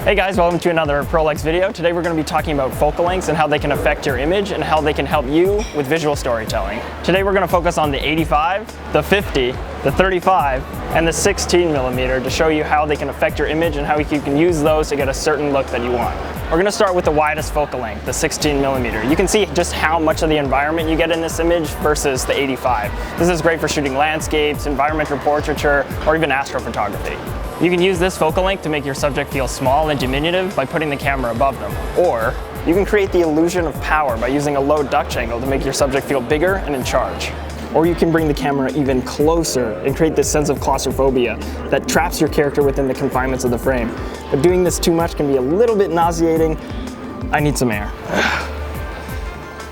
Hey guys, welcome to another ProLex video. Today we're going to be talking about focal lengths and how they can affect your image and how they can help you with visual storytelling. Today we're going to focus on the 85, the 50, the 35, and the 16mm to show you how they can affect your image and how you can use those to get a certain look that you want. We're going to start with the widest focal length, the 16mm. You can see just how much of the environment you get in this image versus the 85. This is great for shooting landscapes, environmental portraiture, or even astrophotography. You can use this focal length to make your subject feel small and diminutive by putting the camera above them. Or you can create the illusion of power by using a low Dutch angle to make your subject feel bigger and in charge. Or you can bring the camera even closer and create this sense of claustrophobia that traps your character within the confinements of the frame. But doing this too much can be a little bit nauseating. I need some air.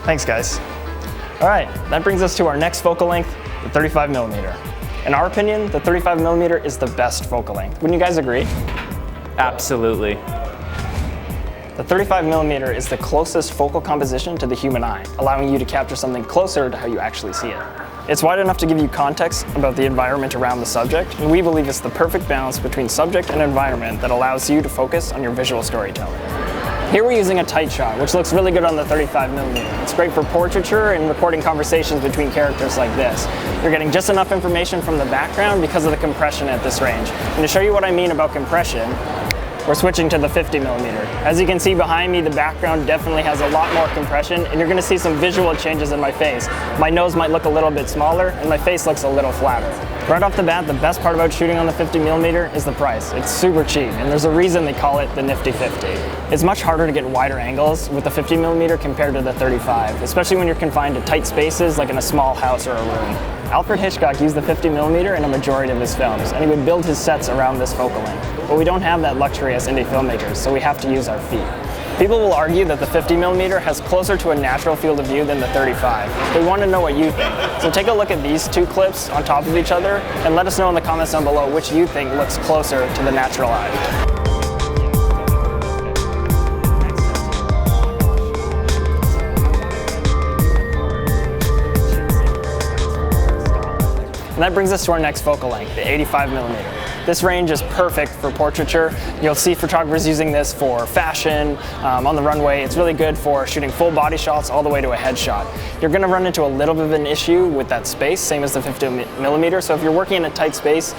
Thanks guys. All right, that brings us to our next focal length, the 35mm. In our opinion, the 35mm is the best focal length. Wouldn't you guys agree? Absolutely. The 35mm is the closest focal composition to the human eye, allowing you to capture something closer to how you actually see it. It's wide enough to give you context about the environment around the subject, and we believe it's the perfect balance between subject and environment that allows you to focus on your visual storytelling. Here we're using a tight shot, which looks really good on the 35mm. It's great for portraiture and recording conversations between characters like this. You're getting just enough information from the background because of the compression at this range. And to show you what I mean about compression, we're switching to the 50mm. As you can see behind me, the background definitely has a lot more compression, and you're gonna see some visual changes in my face. My nose might look a little bit smaller, and my face looks a little flatter. Right off the bat, the best part about shooting on the 50mm is the price. It's super cheap, and there's a reason they call it the Nifty 50. It's much harder to get wider angles with the 50mm compared to the 35, especially when you're confined to tight spaces like in a small house or a room. Alfred Hitchcock used the 50mm in a majority of his films, and he would build his sets around this focal length. But we don't have that luxury as indie filmmakers, so we have to use our feet. People will argue that the 50mm has closer to a natural field of view than the 35. They want to know what you think. So take a look at these two clips on top of each other and let us know in the comments down below which you think looks closer to the natural eye. And that brings us to our next focal length, the 85mm. This range is perfect for portraiture. You'll see photographers using this for fashion, on the runway. It's really good for shooting full body shots all the way to a headshot. You're gonna run into a little bit of an issue with that space, same as the 50mm. So if you're working in a tight space,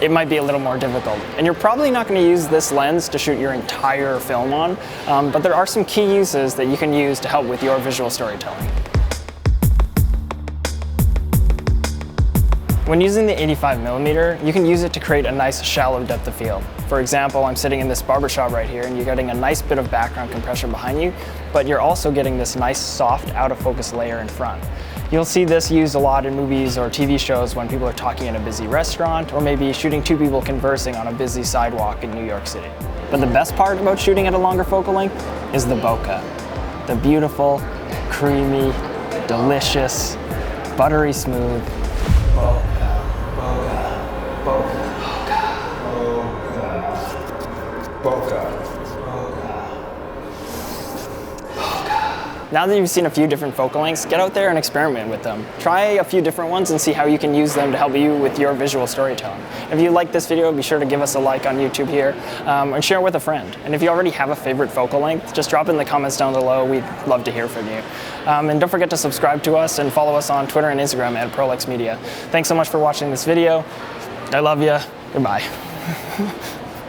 it might be a little more difficult. And you're probably not gonna use this lens to shoot your entire film on, but there are some key uses that you can use to help with your visual storytelling. When using the 85mm, you can use it to create a nice shallow depth of field. For example, I'm sitting in this barbershop right here and you're getting a nice bit of background compression behind you, but you're also getting this nice soft out of focus layer in front. You'll see this used a lot in movies or TV shows when people are talking in a busy restaurant or maybe shooting two people conversing on a busy sidewalk in New York City. But the best part about shooting at a longer focal length is the bokeh. The beautiful, creamy, delicious, buttery smooth bokeh. Now that you've seen a few different focal lengths, get out there and experiment with them. Try a few different ones and see how you can use them to help you with your visual storytelling. If you like this video, be sure to give us a like on YouTube here and share it with a friend. And if you already have a favorite focal length, just drop it in the comments down below. We'd love to hear from you. And don't forget to subscribe to us and follow us on Twitter and Instagram at ProLex Media. Thanks so much for watching this video. I love you. Goodbye.